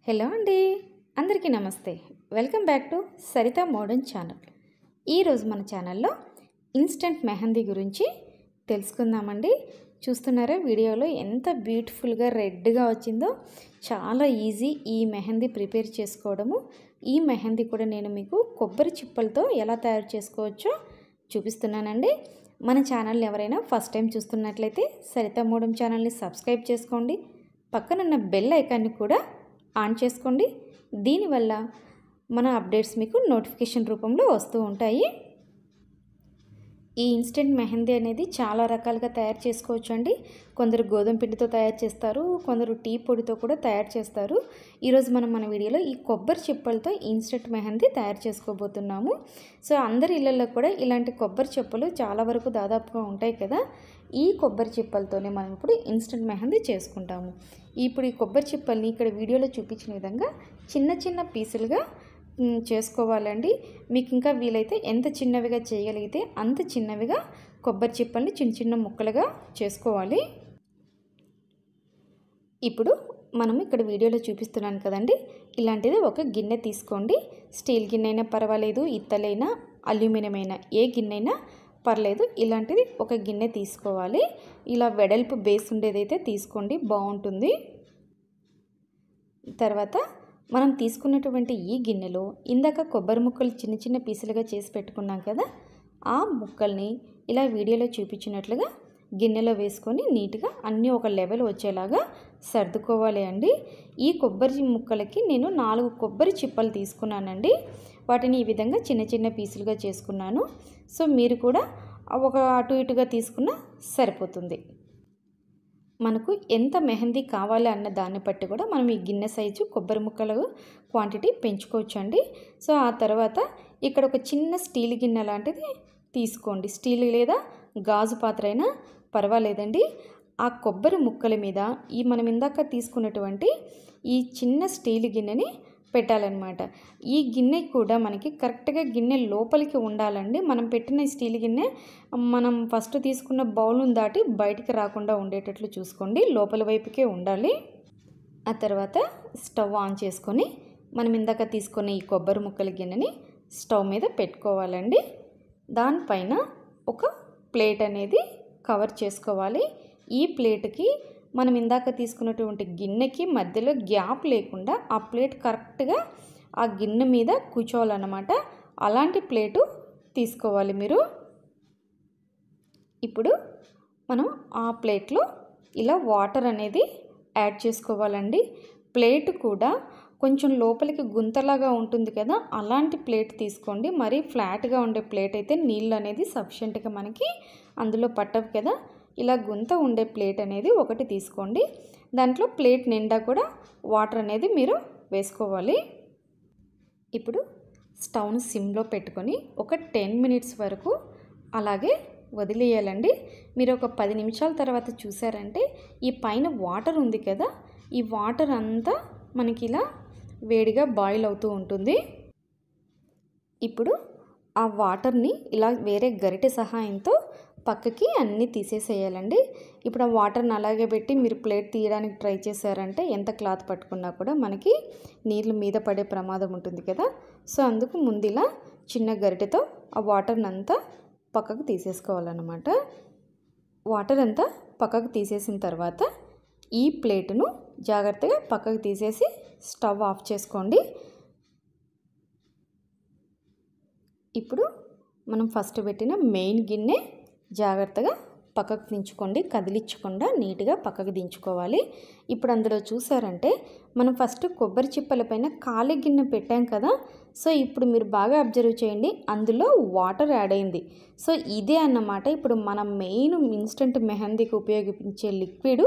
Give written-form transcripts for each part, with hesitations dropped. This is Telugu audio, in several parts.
హలో అండి, అందరికీ నమస్తే. Welcome back to Saritha modern channel. ఈరోజు మన ఛానల్లో ఇన్స్టెంట్ మెహందీ గురించి తెలుసుకుందామండి. చూస్తున్నారా వీడియోలో ఎంత బ్యూటిఫుల్గా రెడ్గా వచ్చిందో. చాలా ఈజీ ఈ మెహందీ ప్రిపేర్ చేసుకోవడము. ఈ మెహందీ కూడా నేను మీకు కొబ్బరి చిప్పలతో ఎలా తయారు చేసుకోవచ్చో చూపిస్తున్నానండి. మన ఛానల్ని ఎవరైనా ఫస్ట్ టైం చూస్తున్నట్లయితే సరిత మోడర్న్ ఛానల్ని సబ్స్క్రైబ్ చేసుకోండి. పక్కనున్న బెల్ ఐకాన్ని కూడా ఆన్ చేసుకోండి. దీనివల్ల మన అప్డేట్స్ మీకు నోటిఫికేషన్ రూపంలో వస్తూ ఉంటాయి. ఈ ఇన్స్టెంట్ మెహందీ అనేది చాలా రకాలుగా తయారు చేసుకోవచ్చు అండి. కొందరు గోధుమ పిండితో తయారు చేస్తారు, కొందరు టీ పొడితో కూడా తయారు చేస్తారు. ఈరోజు మన వీడియోలో ఈ కొబ్బరి చిప్పలతో ఇన్స్టెంట్ మెహందీ తయారు చేసుకోబోతున్నాము. సో అందరి ఇళ్ళల్లో కూడా ఇలాంటి కొబ్బరి చిప్పలు చాలా వరకు దాదాపుగా ఉంటాయి కదా. ఈ కొబ్బరి చిప్పలతోనే మనం ఇప్పుడు ఇన్స్టెంట్ మెహందీ చేసుకుంటాము. ఇప్పుడు ఈ కొబ్బరి చిప్పల్ని ఇక్కడ వీడియోలో చూపించిన విధంగా చిన్న చిన్న పీసులుగా చేసుకోవాలండి. మీకు ఇంకా వీలైతే ఎంత చిన్నవిగా చేయగలిగితే అంత చిన్నవిగా కొబ్బరి చిప్పల్ని చిన్న చిన్న ముక్కలుగా చేసుకోవాలి. ఇప్పుడు మనం ఇక్కడ వీడియోలో చూపిస్తున్నాను కదండి, ఇలాంటిది ఒక గిన్నె తీసుకోండి. స్టీల్ గిన్నె అయినా పర్వాలేదు, ఇత్తలైనా అల్యూమినియం అయినా ఏ గిన్నె అయినా పర్లేదు. ఇలాంటిది ఒక గిన్నె తీసుకోవాలి. ఇలా వెడల్పు బేస్ ఉండేదైతే తీసుకోండి, బాగుంటుంది. తర్వాత మనం తీసుకున్నటువంటి ఈ గిన్నెలో ఇందాక కొబ్బరి ముక్కలు చిన్న చిన్న పీసులుగా చేసి పెట్టుకున్నాం కదా, ఆ ముక్కల్ని ఇలా వీడియోలో చూపించినట్లుగా గిన్నెలో వేసుకొని నీట్గా అన్నీ ఒక లెవెల్ వచ్చేలాగా సర్దుకోవాలి అండి. ఈ కొబ్బరి ముక్కలకి నేను 4 కొబ్బరి చిప్పలు తీసుకున్నానండి. వాటిని ఈ విధంగా చిన్న చిన్న పీసులుగా చేసుకున్నాను. సో మీరు కూడా ఒక అటు ఇటుగా తీసుకున్నా సరిపోతుంది. మనకు ఎంత మెహందీ కావాలి అన్న దాన్ని బట్టి కూడా మనం ఈ గిన్నె సైజు కొబ్బరి ముక్కలు క్వాంటిటీ పెంచుకోవచ్చండి. సో ఆ తర్వాత ఇక్కడ ఒక చిన్న స్టీల్ గిన్నె లాంటిది తీసుకోండి. స్టీల్ లేదా గాజు పాత్ర అయినా పర్వాలేదండి. ఆ కొబ్బరి ముక్కల మీద ఈ మనం ఇందాక తీసుకున్నటువంటి ఈ చిన్న స్టీల్ గిన్నెని పెట్టాలన్నమాట. ఈ గిన్నె కూడా మనకి కరెక్ట్గా గిన్నె లోపలికి ఉండాలండి. మనం పెట్టిన స్టీల్ గిన్నె మనం ఫస్ట్ తీసుకున్న బౌల్ను దాటి బయటికి రాకుండా ఉండేటట్లు చూసుకోండి. లోపల వైపుకే ఉండాలి. ఆ తర్వాత స్టవ్ ఆన్ చేసుకొని మనం ఇందాక తీసుకున్న ఈ కొబ్బరి ముక్కల గిన్నెని స్టవ్ మీద పెట్టుకోవాలండి. దానిపైన ఒక ప్లేట్ అనేది కవర్ చేసుకోవాలి. ఈ ప్లేట్కి మనం ఇందాక తీసుకున్నటువంటి గిన్నెకి మధ్యలో గ్యాప్ లేకుండా ఆ ప్లేట్ కరెక్ట్గా ఆ గిన్నె మీద కూర్చోవాలన్నమాట. అలాంటి ప్లేటు తీసుకోవాలి మీరు. ఇప్పుడు మనం ఆ ప్లేట్లో ఇలా వాటర్ అనేది యాడ్ చేసుకోవాలండి. ప్లేట్ కూడా కొంచెం లోపలికి గుంతలాగా ఉంటుంది కదా, అలాంటి ప్లేట్ తీసుకోండి. మరీ ఫ్లాట్గా ఉండే ప్లేట్ అయితే నీళ్ళు అనేది సఫిషియెంట్గా మనకి అందులో పట్టవు కదా. ఇలా గుంత ఉండే ప్లేట్ అనేది ఒకటి తీసుకోండి. దాంట్లో ప్లేట్ నిండా కూడా వాటర్ అనేది మీరు వేసుకోవాలి. ఇప్పుడు స్టవ్ను సిమ్లో పెట్టుకొని ఒక 10 మినిట్స్ వరకు అలాగే వదిలేయాలండి. మీరు ఒక 10 నిమిషాల తర్వాత చూసారంటే ఈ పైన వాటర్ ఉంది కదా, ఈ వాటర్ అంతా మనకి ఇలా వేడిగా బాయిల్ అవుతూ ఉంటుంది. ఇప్పుడు ఆ వాటర్ని ఇలా వేరే గరిటె సహాయంతో పక్కకి అన్నీ తీసేసేయాలండి. ఇప్పుడు ఆ వాటర్ని అలాగే పెట్టి మీరు ప్లేట్ తీయడానికి ట్రై చేశారంటే ఎంత క్లాత్ పట్టుకున్నా కూడా మనకి నీళ్ళు మీద పడే ప్రమాదం ఉంటుంది కదా. సో అందుకు ముందు ఇలా చిన్న గరిటెతో ఆ వాటర్ని అంతా పక్కకు తీసేసుకోవాలన్నమాట. వాటర్ అంతా పక్కకు తీసేసిన తర్వాత ఈ ప్లేటును జాగ్రత్తగా పక్కకు తీసేసి స్టవ్ ఆఫ్ చేసుకోండి. ఇప్పుడు మనం ఫస్ట్ పెట్టిన మెయిన్ గిన్నె జాగ్రత్తగా పక్కకు దించుకోండి, కదిలించకుండా నీట్గా పక్కకు దించుకోవాలి. ఇప్పుడు అందులో చూసారంటే మనం ఫస్ట్ కొబ్బరి చిప్పల పైన ఖాళీ గిన్నె పెట్టాం కదా. సో ఇప్పుడు మీరు బాగా అబ్జర్వ్ చేయండి, అందులో వాటర్ యాడ్ అయింది. సో ఇదే అన్నమాట ఇప్పుడు మన మెయిన్ ఇన్స్టెంట్ మెహందీకి ఉపయోగించే లిక్విడ్.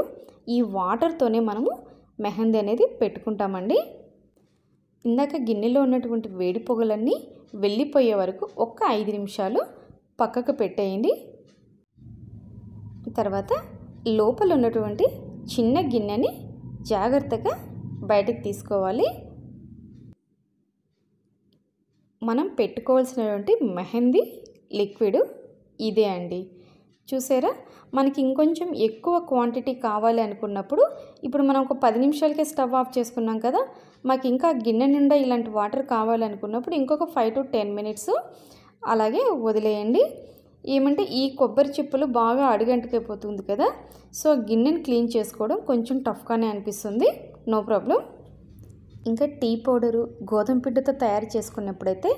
ఈ వాటర్తోనే మనము మెహందీ అనేది పెట్టుకుంటామండి. ఇందాక గిన్నెలో ఉన్నటువంటి వేడి పొగలన్నీ వెళ్ళిపోయే వరకు ఒక 5 నిమిషాలు పక్కకు పెట్టేయండి. తర్వాత లోపల ఉన్నటువంటి చిన్న గిన్నెని జాగ్రత్తగా బయటకు తీసుకోవాలి. మనం పెట్టుకోవాల్సినటువంటి మెహందీ లిక్విడ్ ఇదే అండి. చూసారా, మనకి ఇంకొంచెం ఎక్కువ క్వాంటిటీ కావాలి అనుకున్నప్పుడు ఇప్పుడు మనం ఒక 10 నిమిషాలకే స్టవ్ ఆఫ్ చేసుకున్నాం కదా, మాకు ఇంకా గిన్నె నిండా ఇలాంటి వాటర్ కావాలనుకున్నప్పుడు ఇంకొక 5 to 10 మినిట్స్ అలాగే వదిలేయండి. ఏమంటే ఈ కొబ్బరి చిప్పలు బాగా అడుగంటుకైపోతుంది కదా, సో గిన్నెని క్లీన్ చేసుకోవడం కొంచెం టఫ్గానే అనిపిస్తుంది. No problem. ఇంకా టీ పౌడరు గోధుమ పిండితో తయారు చేసుకున్నప్పుడైతే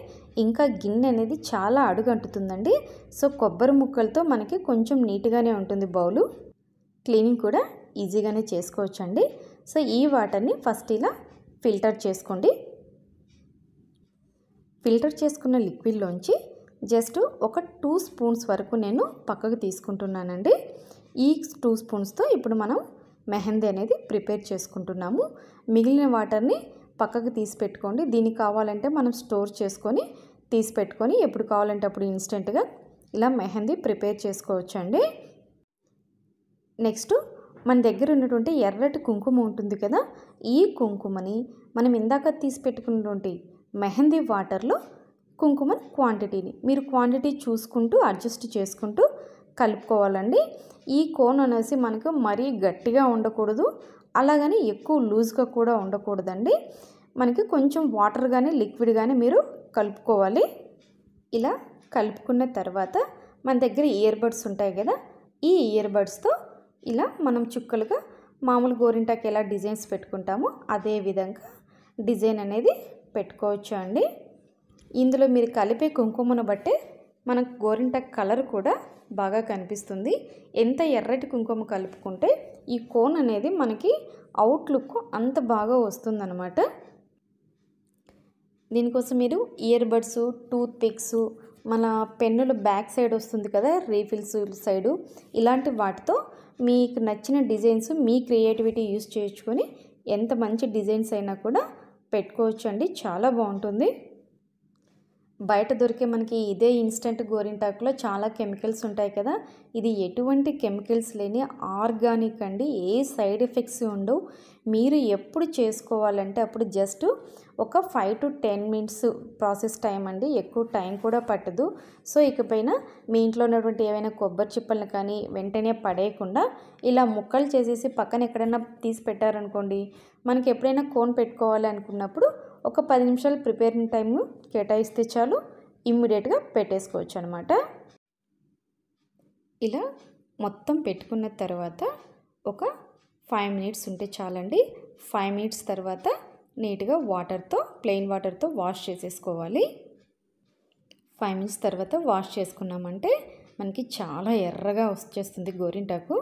ఇంకా గిన్నె అనేది చాలా అడుగంటుతుందండి. సో కొబ్బరి ముక్కలతో మనకి కొంచెం నీట్గానే ఉంటుంది బౌలు. క్లీనింగ్ కూడా ఈజీగానే చేసుకోవచ్చండి. సో ఈ వాటర్ని ఫస్ట్ ఇలా ఫిల్టర్ చేసుకోండి. ఫిల్టర్ చేసుకున్న లిక్విడ్లోంచి జస్ట్ ఒక 2 స్పూన్స్ వరకు నేను పక్కకు తీసుకుంటున్నానండి. ఈ 2 స్పూన్స్తో ఇప్పుడు మనం మెహందీ అనేది ప్రిపేర్ చేసుకుంటున్నాము. మిగిలిన వాటర్ని పక్కకు తీసి పెట్టుకోండి. దీనికి కావాలంటే మనం స్టోర్ చేసుకొని తీసి పెట్టుకొని ఎప్పుడు కావాలంటే అప్పుడు ఇన్స్టెంట్గా ఇలా మెహందీ ప్రిపేర్ చేసుకోవచ్చండి. నెక్స్ట్ మన దగ్గర ఉన్నటువంటి ఎర్రటి కుంకుమ ఉంటుంది కదా, ఈ కుంకుమని మనం ఇందాక తీసి పెట్టుకున్నటువంటి మెహందీ వాటర్లో కుంకుమ క్వాంటిటీని మీరు క్వాంటిటీ చూసుకుంటూ అడ్జస్ట్ చేసుకుంటూ కలుపుకోవాలండి. ఈ కోన్ అనేసి మనకు మరీ గట్టిగా ఉండకూడదు, అలాగని ఎక్కువ లూజ్గా కూడా ఉండకూడదండి. మనకి కొంచెం వాటర్ కానీ లిక్విడ్ కానీ మీరు కలుపుకోవాలి. ఇలా కలుపుకున్న తర్వాత మన దగ్గర ఇయర్ బడ్స్ ఉంటాయి కదా, ఈ ఇయర్ బడ్స్తో ఇలా మనం చుక్కలుగా మామూలు గోరింటాకి ఎలా డిజైన్స్ పెట్టుకుంటామో అదే విధంగా డిజైన్ అనేది పెట్టుకోవచ్చు అండి. ఇందులో మీరు కలిపే కుంకుమను బట్టే మనకు గోరింటాకు కలర్ కూడా బాగా కనిపిస్తుంది. ఎంత ఎర్రటి కుంకుమ కలుపుకుంటే ఈ కోన్ అనేది మనకి అవుట్లుక్ అంత బాగా వస్తుందన్నమాట. దీనికోసం మీరు ఇయర్ బడ్స్, టూత్ పిక్స్, మన పెన్నుల బ్యాక్ సైడ్ వస్తుంది కదా రీఫిల్స్ సైడు, ఇలాంటి వాటితో మీకు నచ్చిన డిజైన్స్ మీ క్రియేటివిటీ యూస్ చేసుకొని ఎంత మంచి డిజైన్స్ అయినా కూడా పెట్టుకోవచ్చు అండి. చాలా బాగుంటుంది. బయట దొరికే మనకి ఇదే ఇన్స్టెంట్ గోరింటాకులో చాలా కెమికల్స్ ఉంటాయి కదా, ఇది ఎటువంటి కెమికల్స్ లేని ఆర్గానిక్ అండి. ఏ సైడ్ ఎఫెక్ట్స్ ఉండవు. మీరు ఎప్పుడు చేసుకోవాలంటే అప్పుడు జస్ట్ ఒక 5 to 10 మినిట్స్ ప్రాసెస్ టైం అండి, ఎక్కువ టైం కూడా పట్టదు. సో ఇకపైన మీ ఇంట్లో ఉన్నటువంటి ఏవైనా కొబ్బరి చిప్పలను కానీ వెంటనే పడేయకుండా ఇలా ముక్కలు చేసేసి పక్కన ఎక్కడైనా తీసి పెట్టారనుకోండి, మనకి ఎప్పుడైనా కోన్ పెట్టుకోవాలి అనుకున్నప్పుడు ఒక 10 నిమిషాలు ప్రిపేరింగ్ టైం కేటాయిస్తే చాలు, ఇమ్మీడియట్గా పెట్టేసుకోవచ్చు అనమాట. ఇలా మొత్తం పెట్టుకున్న తర్వాత ఒక 5 మినిట్స్ ఉంటే చాలండి. 5 మినిట్స్ తర్వాత నీట్గా వాటర్తో, ప్లెయిన్ వాటర్తో వాష్ చేసేసుకోవాలి. 5 మినిట్స్ తర్వాత వాష్ చేసుకున్నామంటే మనకి చాలా ఎర్రగా వచ్చేస్తుంది గోరింటాకు.